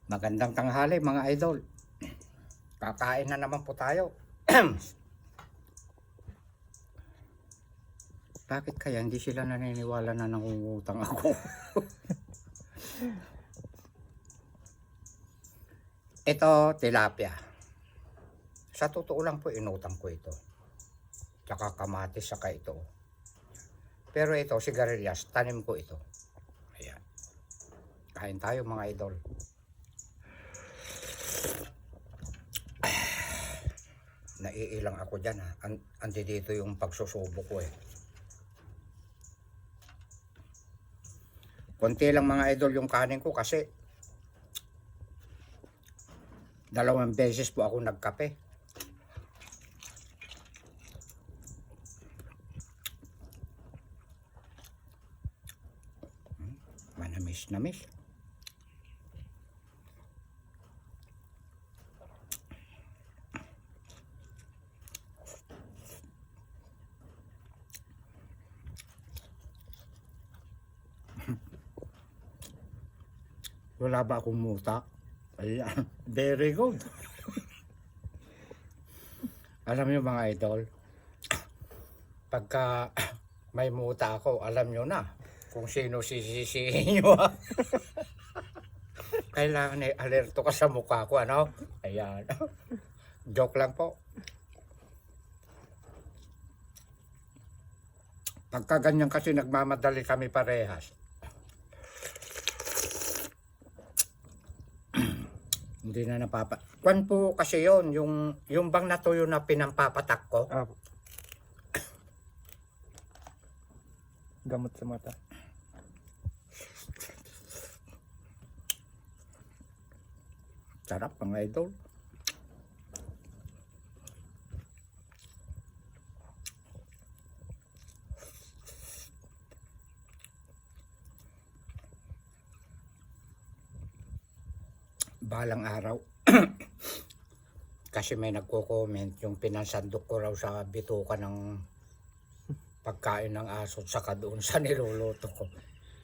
Magandang tanghali mga idol. Kakain na naman po tayo. Bakit kaya hindi sila naniniwala na nangungutang ako? Ito, tilapia. Sa totoo lang po, inutang ko ito. Tsaka kamatis, saka ito. Pero ito, sigarilyas, tanim ko ito. Ayan. Kain tayo mga idol. Naiilang ako dyan ha. Andi dito yung pagsusubo ko eh. Konti lang mga idol yung kanin ko kasi 2 beses po ako nagkape. Manamis namis. Wala ba akong muta? Ayan, very good. Alam nyo mga idol, pagka may muta ako, alam nyo na kung sino sisisihin nyo. Kailangan alerto ka sa mukha ko, ano? Ayan. Joke lang po. Pagka ganyan kasi nagmamadali kami parehas. Hindi na napapa... Kwan po kasi yon yung bang natuyo na pinampapatak ko. Gamot sa mata. Sarap mga idol. Balang araw. Kasi may nagko-comment yung pinasandok ko raw sa bituka ng pagkain ng aso saka doon sa niluluto ko.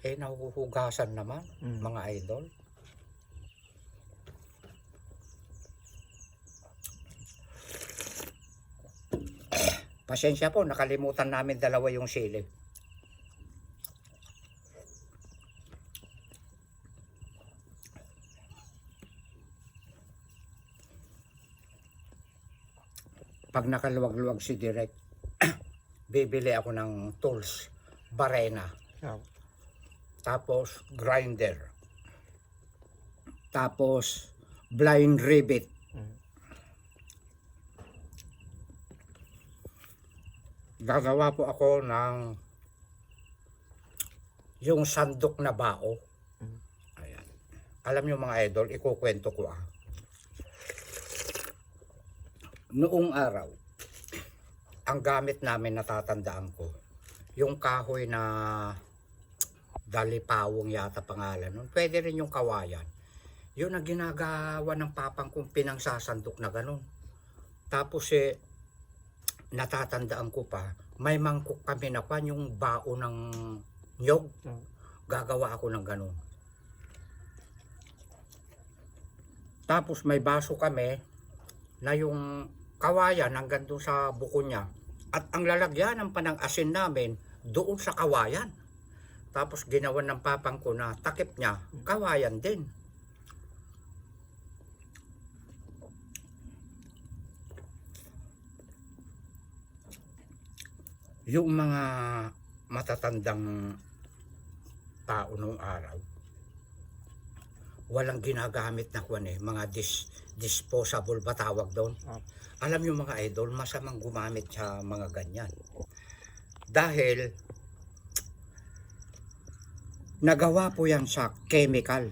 Eh nahuhugasan naman mga idol. Pasensya po, nakalimutan namin dalawa yung sili. Pag nakaluwag-luwag si Direk, bibili ako ng tools, barena, tapos grinder, tapos blind rivet. Gagawa po ako ng yung sandok na bao. Ayan. Alam niyo mga idol, ikukwento ko Noong araw, ang gamit namin natatandaan ko, yung kahoy na dalipawong yata pangalan nun. Pwede rin yung kawayan. Yun ang ginagawa ng papang kong pinangsasandok na ganun. Tapos natatandaan ko pa, may mangkok kami na kwan, yung bao ng nyog. Gagawa ako ng ganun. Tapos may baso kami na yung kawayan hanggang doon sa buko niya. At ang lalagyan ng panang asin namin doon sa kawayan. Tapos ginawa ng papang ko na takip niya, kawayan din. Yung mga matatandang tao noong araw, walang ginagamit na kwan mga disposable ba tawag doon? Alam niyo mga idol, masamang gumamit sa mga ganyan. Dahil nagawa po yan sa chemical.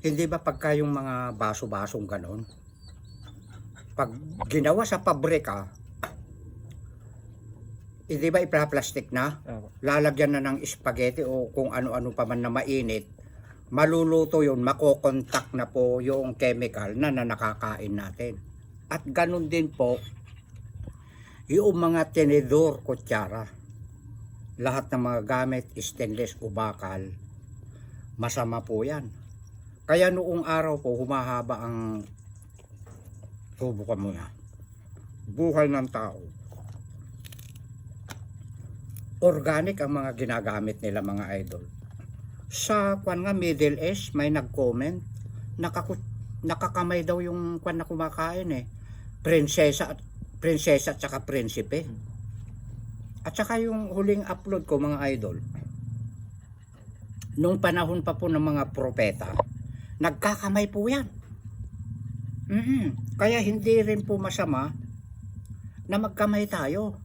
Hindi ba pagka yung mga baso-basong ganon? Pag ginawa sa pabrika, hindi ba ipla-plastic na? Lalagyan na ng spaghetti o kung ano-ano pa man na mainit. Maluluto yun, makokontak na po yung chemical na nakakain natin. At ganun din po, yung mga tinidor, kutsara, lahat ng mga gamit, stainless o bakal, masama po yan. Kaya noong araw po, humahaba ang subukan mo na. Buhay ng tao. Organic ang mga ginagamit nila mga idol. Sa kwan nga Middle East, may nag-comment, nakakamay daw yung kwan na kumakain eh. Prinsesa at saka prinsipe. At saka yung huling upload ko mga idol, nung panahon pa po ng mga propeta, nagkakamay po yan. Kaya hindi rin po masama na magkamay tayo.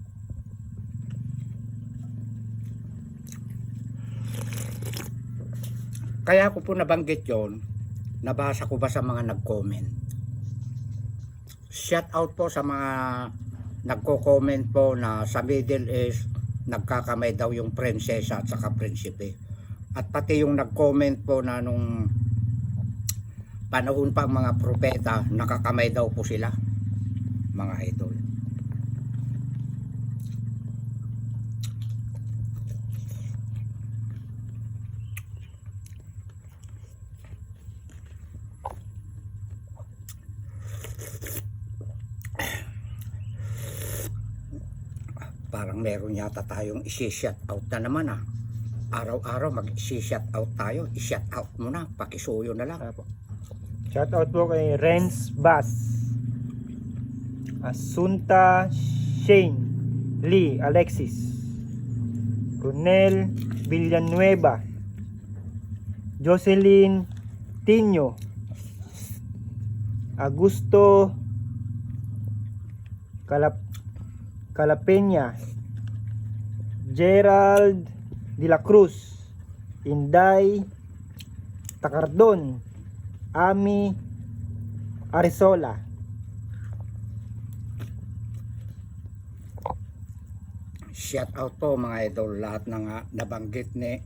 Kaya ko po nabanggit yon, nabasa ko ba sa mga nag-comment. Shout out po sa mga nagko-comment po na sa Middle East nagkakamay daw yung prinsesa at saka prinsipe. At pati yung nag-comment po na nung panahon pa ang mga propeta, nakakamay daw po sila mga idol. Parang meron yata tayong isi-shout out na naman ah. Araw-araw mag-isi-shout out tayo. I-shout out mo na, pakisuyo na lang. Shout out po kay Renz Bass, Asunta Shane, Lee Alexis, Ronel Villanueva, Jocelyn Tino, Augusto Calapenya, Gerald de la Cruz, Inday Takardon, Ami Arizola. Shout out po mga idol, lahat ng nabanggit ni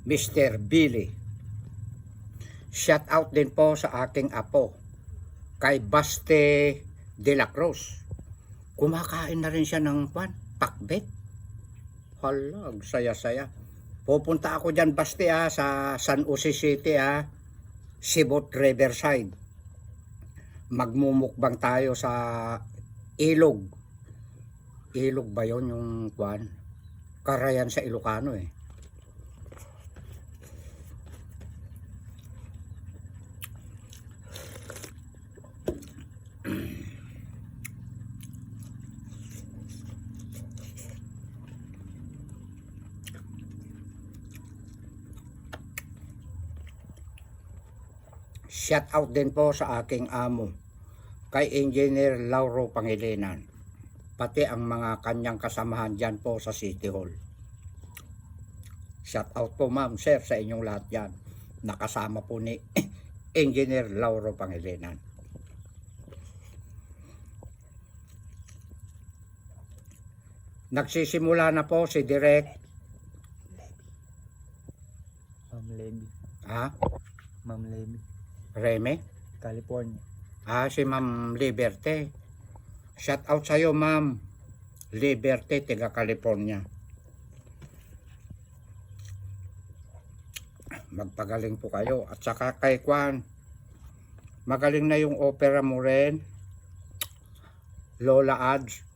Mr. Billy. Shout out din po sa aking apo, kay Baste de la Cruz. Kumakain na rin siya ng pakbet. Halag, saya-saya. Pupunta ako dyan Baste sa San Jose City Sibot Riverside. Magmumukbang tayo sa ilog. Ilog ba yun yung Karayan sa Ilocano eh. Shout out din po sa aking amo, kay Engineer Lauro Pangilinan, pati ang mga kanyang kasamahan dyan po sa City Hall. Shout out po ma'am, sir, sa inyong lahat dyan. Nakasama po ni Engineer Lauro Pangilinan. Nagsisimula na po si Direk Ma'am Levy. Ma'am Levy, Reme. California. Si Ma'am Liberty. Shout out sa'yo Ma'am Liberty, taga California. Magpagaling po kayo. At saka kay Kwan, magaling na yung opera mo rin, Lola Ads.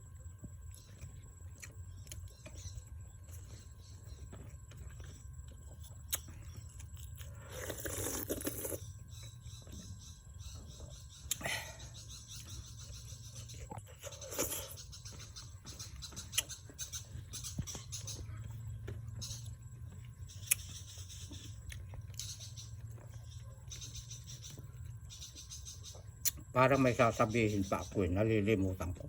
Parang may sasabihin pa ako nalilimutan ko.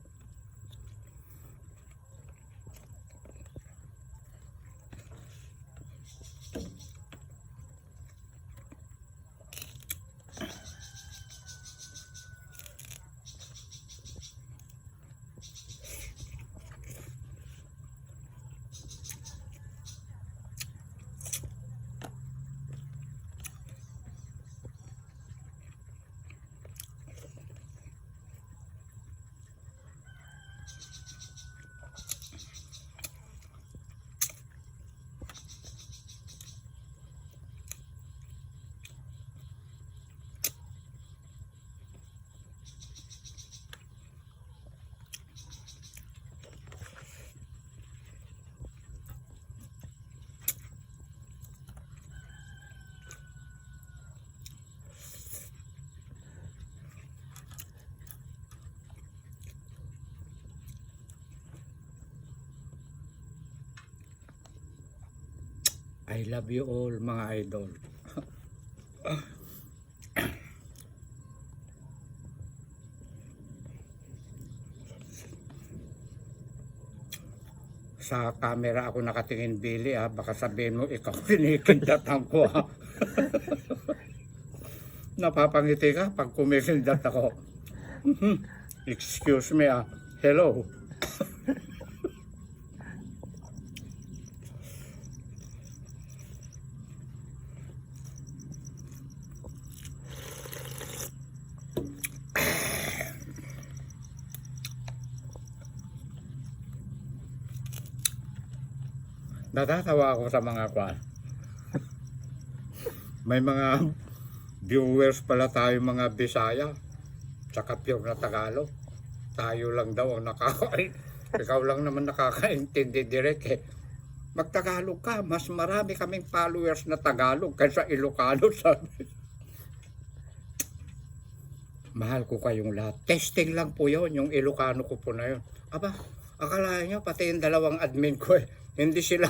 I love you all mga idol. Sa camera ako nakatingin, Billy, baka sabihin mo ikaw kinikindatan ko ha. Napapangiti ka pag kumikindat ako. Excuse me hello. Natatawa ako sa mga kwan. May mga viewers pala tayo mga Bisaya, tsaka pure na Tagalog. Tayo lang daw ang ikaw lang naman nakakaintindi direct Magtagalog ka, mas marami kaming followers na Tagalog kaysa Ilocano, sabi. Mahal ko kayong lahat. Testing lang po yun, yung Ilocano ko po na yun. Aba, akala nyo, pati yung dalawang admin ko hindi sila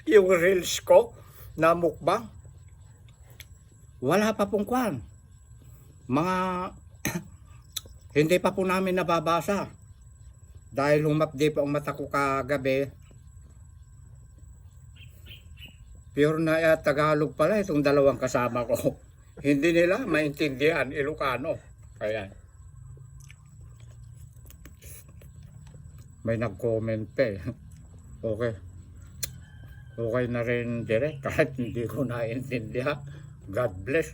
yung reels ko na mukbang. Wala pa pong kwan. Mga hindi pa po namin nababasa. Dahil humapdi pa ang mata ko kagabi. Pure na Tagalog pala itong dalawang kasama ko. Hindi nila maintindihan Ilocano. Kaya may nag-comment pa Okay. Okay na rin direct kahit hindi ko naintindihan. God bless.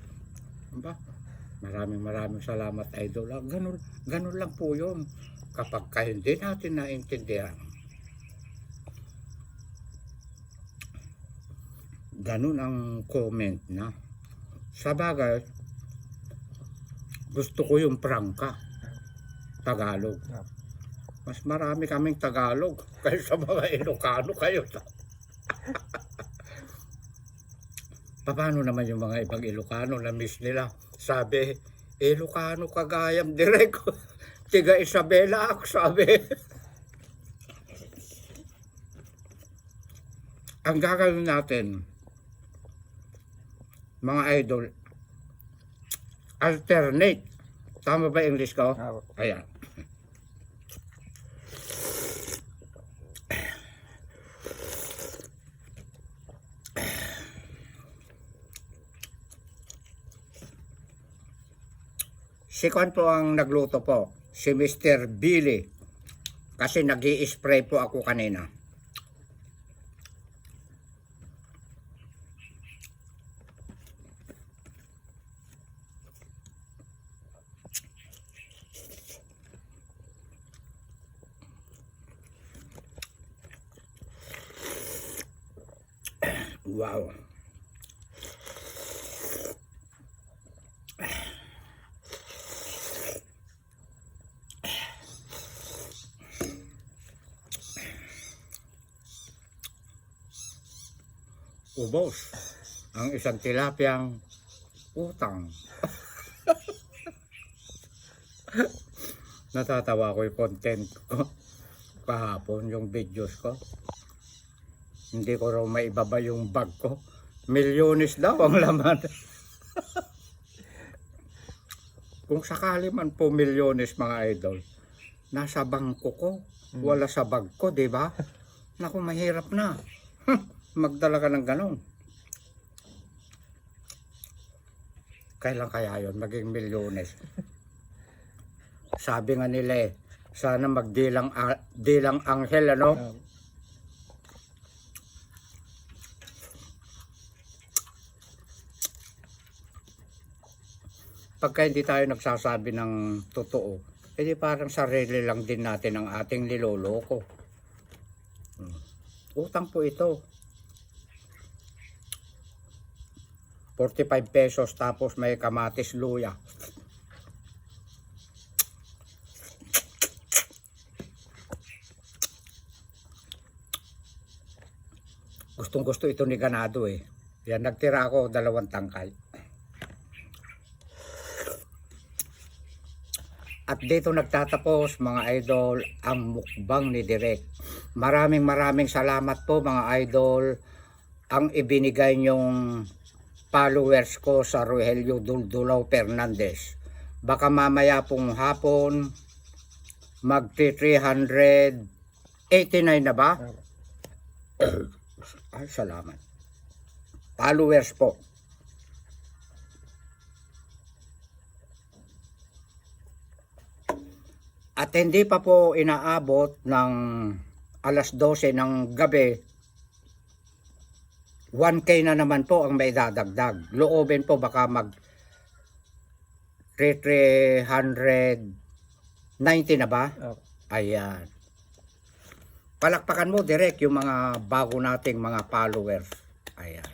Diba? Maraming salamat idol. Ganun lang po yun. Kapag hindi natin naintindihan. Ganun ang comment na. Sa bagay, gusto ko yung prangka. Tagalog. Mas marami kaming Tagalog kaysa mga Ilocano kayo. Paano naman yung mga ibang Ilocano na miss nila? Sabi, Ilocano kagayam direct. Tiga Isabela ako, sabi. Ang gagawin natin, mga idol, alternate. Tama ba English ko? Ayan. Si Kwan po ang nagluto po, si Mr. Billy. Kasi nag-i-spray po ako kanina. Wow. Ubos ang isang tilapiyang utang. Natatawa ko yung content ko kahapon, yung videos ko. Hindi ko raw maibaba yung bag ko. Milyones daw ang laman. Kung sakali man po milyones mga idol, nasa bangko ko, wala sa bag ko, di ba? Naku, mahirap na. Magdala ka ng ganon. Kailan kaya yun maging milyones? Sabi nga nila sana magdilang anghel ano? Pagka hindi tayo nagsasabi ng totoo, edi parang sarili lang din natin ang ating niloloko. Utang po ito. 45 pesos tapos may kamatis luya. Gustong gusto ito ni Ganado Yan, nagtira ako 2 tangkay. At dito nagtatapos mga idol ang mukbang ni Direk. Maraming salamat po mga idol. ang ibinigay niyong followers ko sa Rogelio Duldulaw Fernandez. Baka mamaya pong hapon magti 389 na ba? Ay, salamat. Followers po. At hindi pa po inaabot ng alas 12 ng gabi, 1K na naman po ang may dadagdag. Loobin po baka mag 390 na ba? Okay. Ayan. Palakpakan mo direct yung mga bago nating mga followers. Ayan.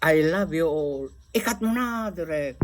I love you all. Ikat mo na direct.